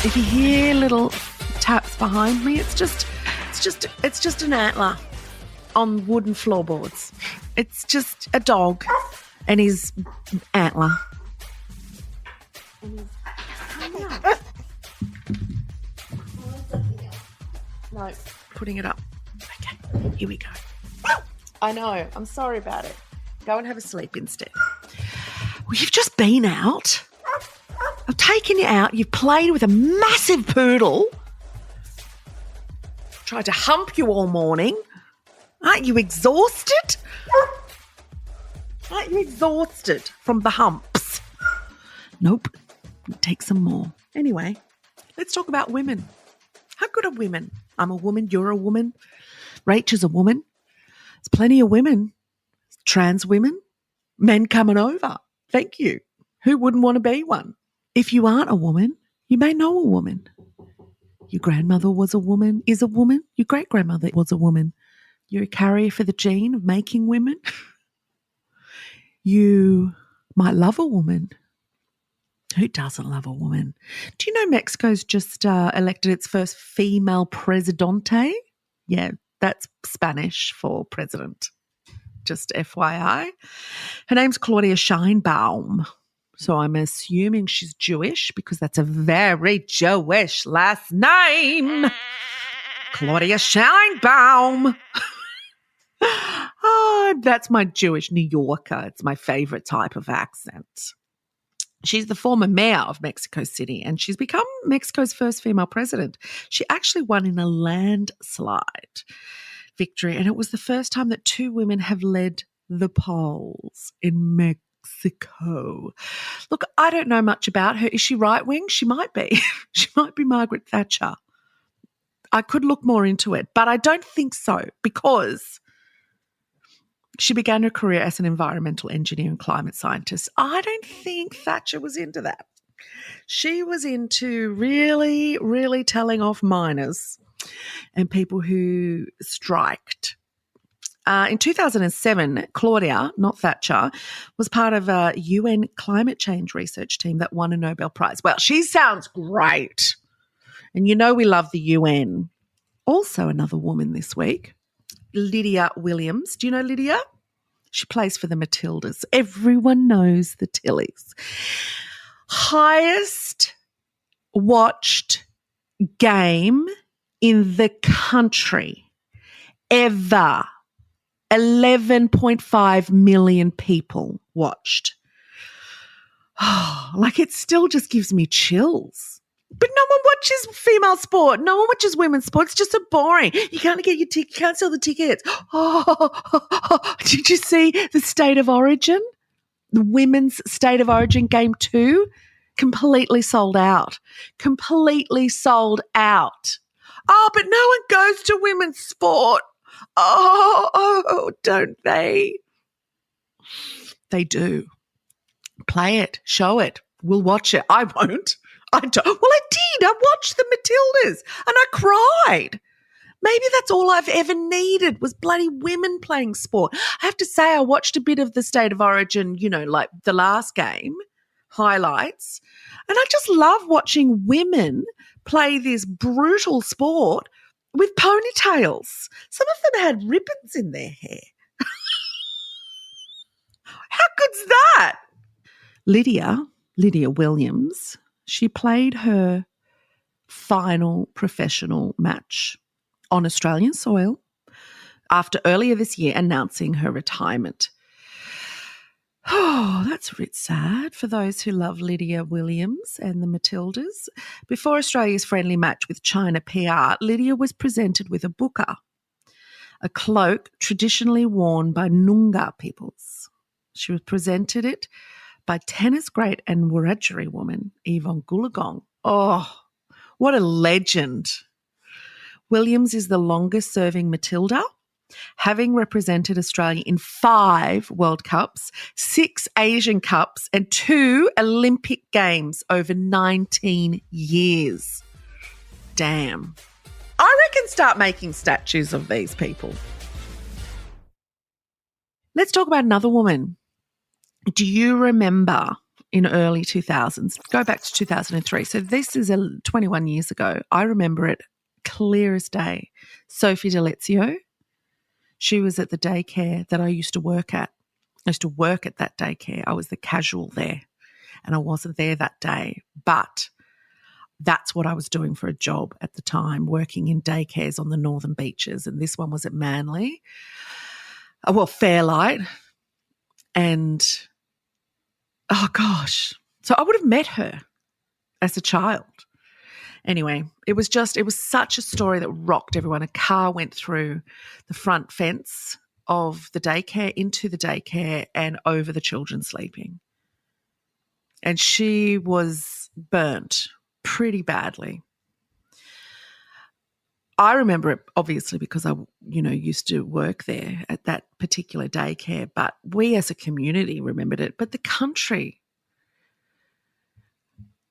If you hear little taps behind me, it's just an antler on wooden floorboards. It's just a dog and his antler. No, putting it up. Okay, here we go. I know. I'm sorry about it. Go and have a sleep instead. Well, you've just been out. I've taken you out. You've played with a massive poodle. Tried to hump you all morning. Aren't you exhausted? Aren't you exhausted from the humps? Nope. Take some more. Anyway, let's talk about women. How good are women? I'm a woman. You're a woman. Rachel's a woman. There's plenty of women. Trans women. Men coming over. Thank you. Who wouldn't want to be one? If you aren't a woman, you may know a woman. Your grandmother was a woman, is a woman. Your great-grandmother was a woman. You're a carrier for the gene of making women. You might love a woman. Who doesn't love a woman? Do you know Mexico's just elected its first female presidente? Yeah, that's Spanish for president. Just FYI. Her name's Claudia Sheinbaum. So I'm assuming she's Jewish because that's a very Jewish last name. Claudia Sheinbaum. Oh, that's my Jewish New Yorker. It's my favorite type of accent. She's the former mayor of Mexico City and she's become Mexico's first female president. She actually won in a landslide victory and it was the first time that two women have led the polls in Mexico. Look, I don't know much about her. Is she right-wing? She might be. She might be Margaret Thatcher. I could look more into it, but I don't think so because she began her career as an environmental engineer and climate scientist. I don't think Thatcher was into that. She was into really, really telling off miners and people who striked. In 2007, Claudia, not Thatcher, was part of a UN climate change research team that won a Nobel Prize. Well, she sounds great. And you know we love the UN. Also another woman this week, Lydia Williams. Do you know Lydia? She plays for the Matildas. Everyone knows the Tillies. Highest watched game in the country ever. 11.5 million people watched. Oh, like it still just gives me chills. But no one watches female sport. No one watches women's sport. It's just so boring. You can't get your ticket. You can't sell the tickets. Oh, did you see the State of Origin? The women's State of Origin game 2? Completely sold out. Completely sold out. Oh, but no one goes to women's sport. Oh, don't they? They do. Play it. Show it. We'll watch it. I won't. I don't. Well, I did. I watched the Matildas and I cried. Maybe that's all I've ever needed was bloody women playing sport. I have to say I watched a bit of the State of Origin, you know, like the last game, highlights, and I just love watching women play this brutal sport with ponytails. Some of them had ribbons in their hair. How good's that? Lydia Williams, she played her final professional match on Australian soil after earlier this year announcing her retirement. Oh, that's a bit sad for those who love Lydia Williams and the Matildas. Before Australia's friendly match with China PR, Lydia was presented with a buka, a cloak traditionally worn by Noongar peoples. She was presented it by tennis great and Wurundjeri woman Yvonne Goolagong. Oh, what a legend. Williams is the longest-serving Matilda, having represented Australia in 5 World Cups, 6 Asian Cups and 2 Olympic Games over 19 years. Damn. I reckon start making statues of these people. Let's talk about another woman. Do you remember in early 2000s. Go back to 2003. So this is 21 years ago. I remember it clear as day. Sophie Delezio, she was at the daycare that I used to work at. I used to work at that daycare. I was the casual there, and I wasn't there that day. But that's what I was doing for a job at the time, working in daycares on the northern beaches. And this one was at Manly, Fairlight. And, oh gosh, so I would have met her as a child. Anyway, it was such a story that rocked everyone. A car went through the front fence of the daycare, into the daycare, and over the children sleeping. And she was burnt pretty badly. I remember it obviously because I, used to work there at that particular daycare, but we as a community remembered it, but the country.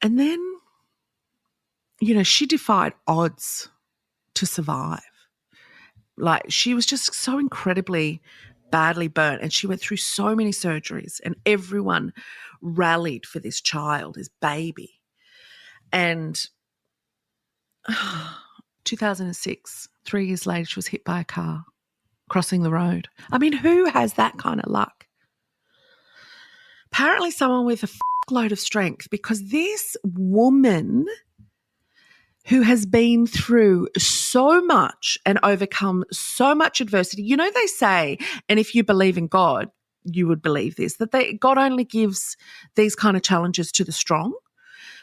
And then, she defied odds to survive. Like, she was just so incredibly badly burnt, and she went through so many surgeries, and everyone rallied for this child, this baby. And 2006, 3 years later, she was hit by a car crossing the road. I mean, who has that kind of luck? Apparently someone with a load of strength, because this woman who has been through so much and overcome so much adversity, they say, and if you believe in God, you would believe this, that God only gives these kind of challenges to the strong.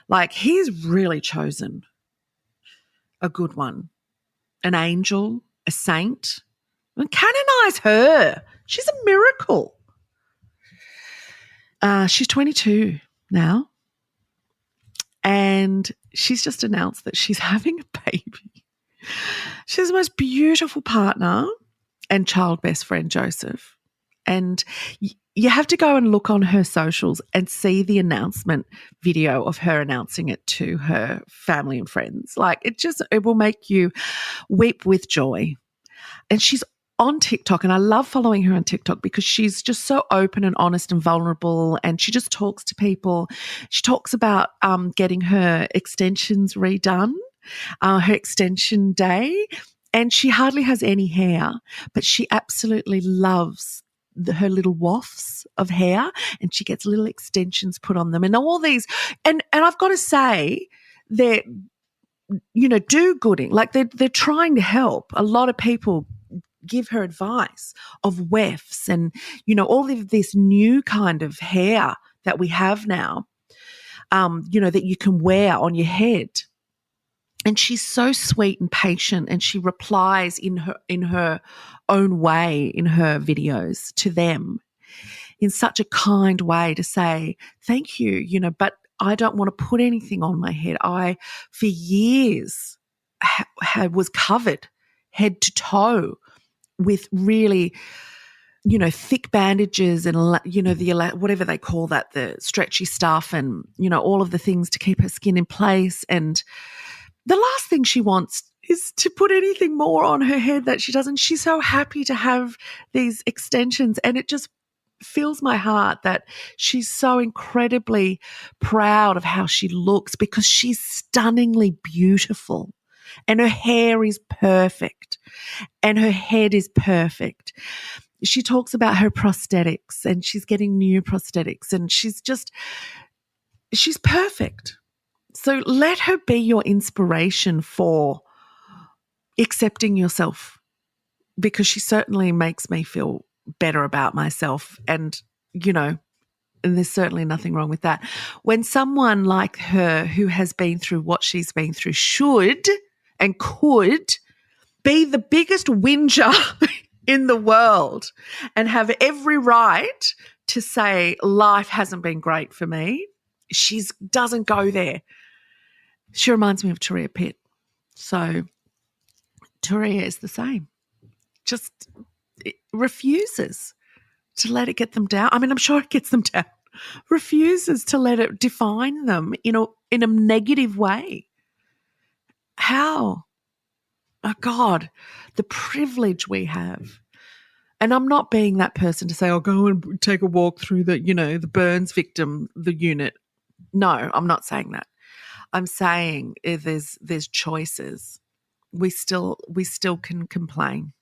Like, he's really chosen a good one, an angel, a saint, and canonize her. She's a miracle. She's 22 now, and she's just announced that she's having a baby. She has the most beautiful partner and child best friend, Joseph. And you have to go and look on her socials and see the announcement video of her announcing it to her family and friends. Like, it will make you weep with joy. And she's on TikTok, and I love following her on TikTok because she's just so open and honest and vulnerable, and she just talks to people. She talks about getting her extensions redone, her extension day, and she hardly has any hair, but she absolutely loves her little wafts of hair, and she gets little extensions put on them and all these. And I've got to say, they're, do-gooding. Like, they're trying to help. A lot of people give her advice of wefts and, all of this new kind of hair that we have now, that you can wear on your head. And she's so sweet and patient, and she replies in her own way in her videos to them in such a kind way to say, thank you, but I don't want to put anything on my head. I, for years, was covered head to toe with really, thick bandages and, whatever they call that, the stretchy stuff and, all of the things to keep her skin in place. And the last thing she wants is to put anything more on her head that she doesn't. She's so happy to have these extensions, and it just fills my heart that she's so incredibly proud of how she looks, because she's stunningly beautiful. And her hair is perfect, and her head is perfect. She talks about her prosthetics, and she's getting new prosthetics, and she's perfect. So let her be your inspiration for accepting yourself, because she certainly makes me feel better about myself. And, and there's certainly nothing wrong with that. When someone like her, who has been through what she's been through, should and could be the biggest whinger in the world and have every right to say life hasn't been great for me, she doesn't go there. She reminds me of Turia Pitt. So Turia is the same. Just refuses to let it get them down. I mean, I'm sure it gets them down. Refuses to let it define them in a negative way. How? Oh, God, the privilege we have And I'm not being that person to say, I'll go and take a walk through the, the burns victim, the unit. No, I'm not saying that. I'm saying there's choices. We still can complain.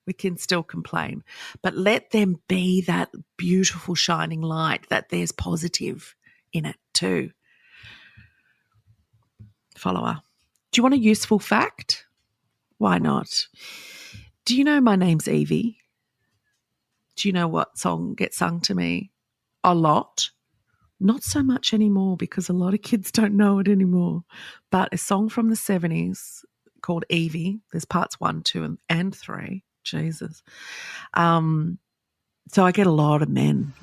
We can still complain. But let them be that beautiful shining light, that there's positive in it too. Follower. Do you want a useful fact? Why not? Do you know my name's Yvie? Do you know what song gets sung to me? A lot. Not so much anymore because a lot of kids don't know it anymore. But a song from the 70s called Yvie. There's parts 1, 2, and 3. Jesus. So I get a lot of men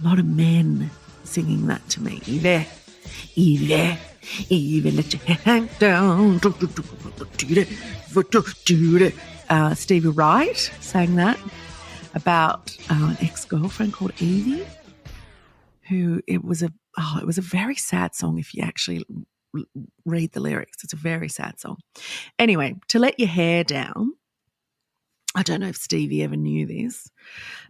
singing that to me. Yvie, Yvie, Yvie, let your hang down. Stevie Wright sang that about an ex-girlfriend called Yvie, who it was a very sad song if you actually read the lyrics. It's a very sad song. Anyway, to let your hair down, I don't know if Stevie ever knew this,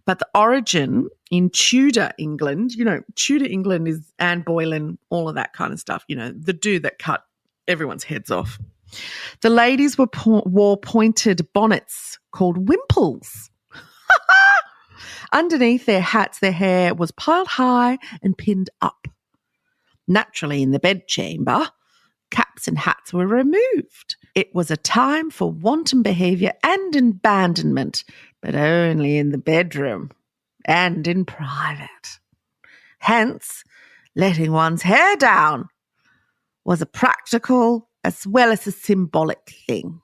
but the origin in Tudor England, Tudor England is Anne Boleyn, all of that kind of stuff, the dude that cut everyone's heads off. The ladies wore pointed bonnets called wimples. Underneath their hats, their hair was piled high and pinned up. Naturally, in the bedchamber, caps and hats were removed. It was a time for wanton behaviour and abandonment, but only in the bedroom and in private. Hence, letting one's hair down was a practical as well as a symbolic thing.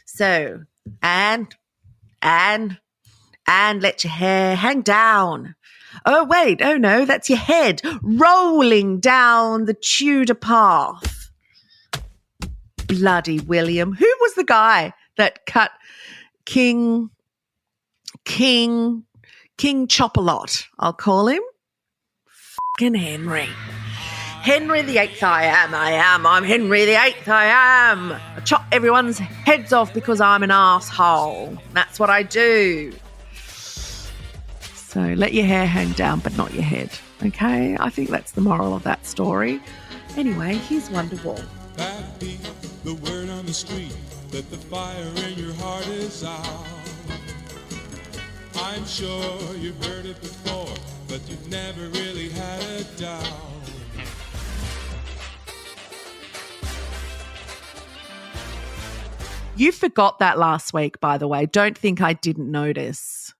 So, and let your hair hang down. Oh, wait, oh no, that's your head rolling down the Tudor path. Bloody William. Who was the guy that cut King Chop-a-Lot, I'll call him? Fucking Henry. Henry the Eighth I am. I'm Henry the Eighth I am. I chop everyone's heads off because I'm an asshole. That's what I do. So let your hair hang down, but not your head. Okay? I think that's the moral of that story. Anyway, here's Wonderwall. That be the word on the street that the fire in your heart is out. I'm sure you've heard it before, but you've never really had a doubt. You forgot that last week, by the way. Don't think I didn't notice.